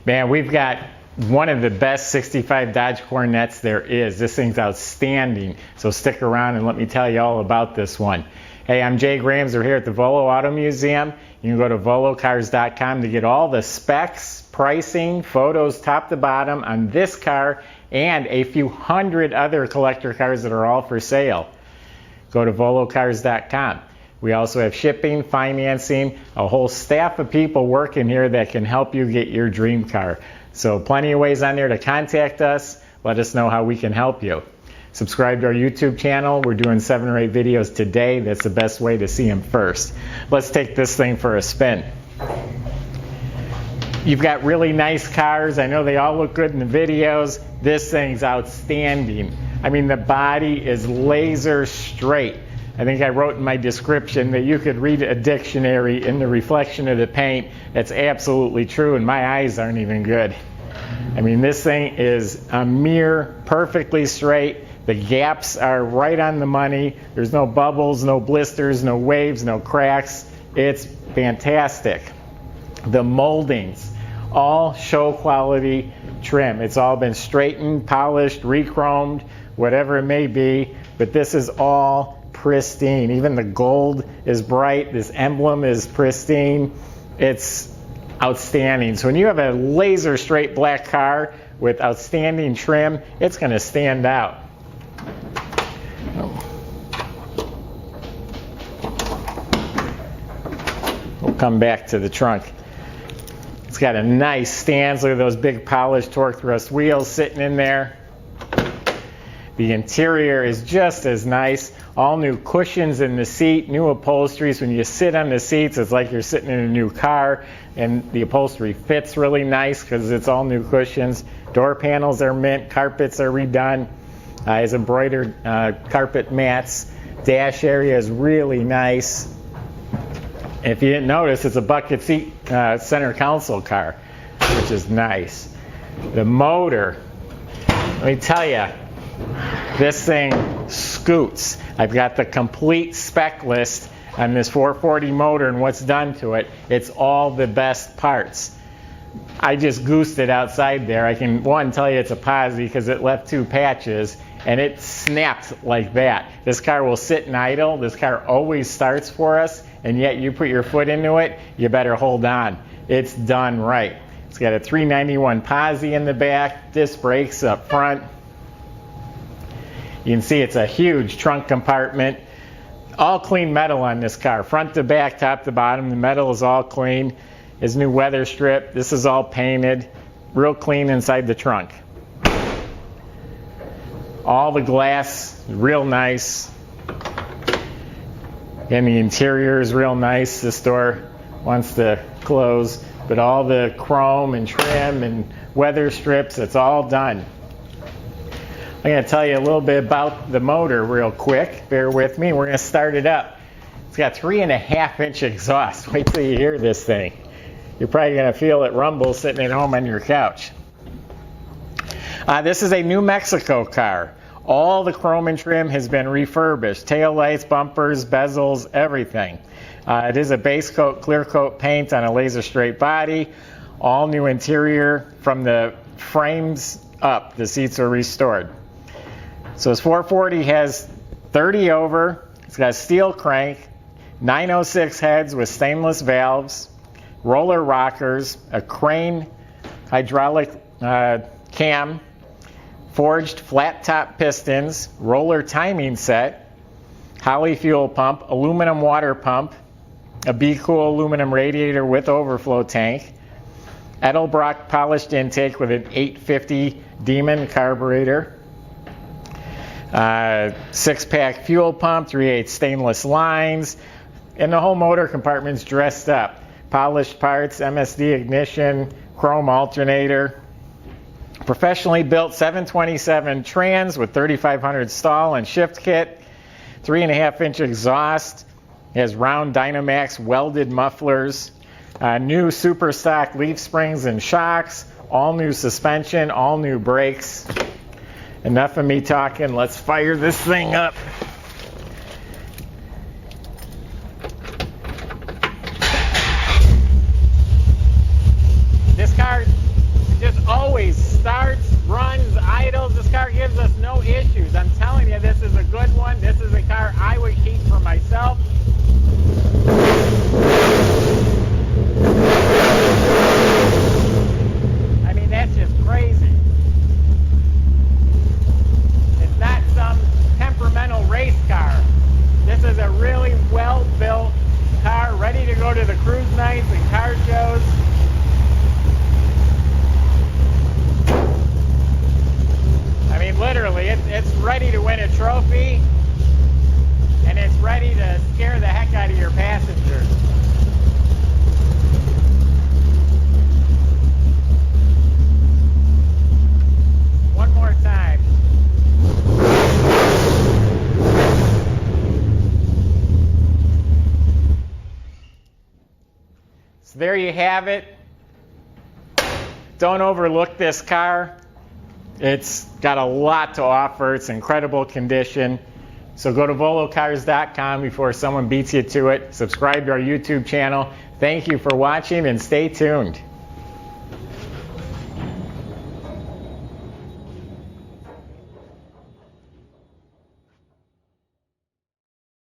Man, we've got one of the best 65 Dodge Coronets there is. This thing's outstanding. So stick around and let me tell you all about this one. Hey, I'm Jay Grams. We're here at the Volo Auto Museum. You can go to volocars.com to get all the specs, pricing, photos top to bottom on this car and a few hundred other collector cars that are all for sale. Go to volocars.com. We also have shipping, financing, a whole staff of people working here that can help you get your dream car. So plenty of ways on there to contact us. Let us know how we can help you. Subscribe to our YouTube channel. We're doing 7 or 8 videos today. That's the best way to see them first. Let's take this thing for a spin. You've got really nice cars. I know they all look good in the videos. This thing's outstanding. I mean, the body is laser straight. I think I wrote in my description that you could read a dictionary in the reflection of the paint. That's absolutely true, and my eyes aren't even good. I mean, this thing is a mirror, perfectly straight. The gaps are right on the money. There's no bubbles, no blisters, no waves, no cracks. It's fantastic. The moldings, all show quality trim. It's all been straightened, polished, re-chromed, whatever it may be, but this is all pristine. Even the gold is bright. This emblem is pristine. It's outstanding. So when you have a laser straight black car with outstanding trim, it's going to stand out. We'll come back to the trunk. It's got a nice stance. Look at those big polished torque thrust wheels sitting in there. The interior is just as nice. All new cushions in the seat, new upholstery. So when you sit on the seats, it's like you're sitting in a new car. And the upholstery fits really nice because it's all new cushions. Door panels are mint. Carpets are redone. Has embroidered carpet mats. Dash area is really nice. And if you didn't notice, it's a bucket seat center console car, which is nice. The motor, let me tell you, this thing scoots. I've got the complete spec list on this 440 motor and what's done to it. It's all the best parts. I just goosed it outside there. I can, one, tell you it's a posi because it left 2 patches and it snapped like that. This car will sit and idle. This car always starts for us, and yet you put your foot into it, you better hold on. It's done right. It's got a 391 posi in the back, disc brakes up front. You can see it's a huge trunk compartment. All clean metal on this car. Front to back, top to bottom, the metal is all clean. His new weather strip, this is all painted. Real clean inside the trunk. All the glass, real nice. And the interior is real nice. This door wants to close, but all the chrome and trim and weather strips, it's all done. I'm going to tell you a little bit about the motor real quick. Bear with me. We're going to start it up. It's got 3.5-inch exhaust. Wait till you hear this thing. You're probably going to feel it rumble sitting at home on your couch. This is a New Mexico car. All the chrome and trim has been refurbished. Tail lights, bumpers, bezels, everything. It is a base coat, clear coat paint on a laser straight body. All new interior from the frames up. The seats are restored. So this 440 has 30 over. It's got a steel crank, 906 heads with stainless valves, roller rockers, a crane hydraulic cam, forged flat top pistons, roller timing set, Holley fuel pump, aluminum water pump, a Be-Cool aluminum radiator with overflow tank, Edelbrock polished intake with an 850 Demon carburetor, 6-pack fuel pump, 3/8 stainless lines, and the whole motor compartment's dressed up. Polished parts, MSD ignition, chrome alternator. Professionally built 727 trans with 3500 stall and shift kit. 3.5-inch exhaust. It has round Dynamax welded mufflers. New super stock leaf springs and shocks. All new suspension, all new brakes. Enough of me talking. Let's fire this thing up. This car you have it. Don't overlook this car. It's got a lot to offer. It's incredible condition. So go to volocars.com before someone beats you to it. Subscribe to our YouTube channel. Thank you for watching and stay tuned.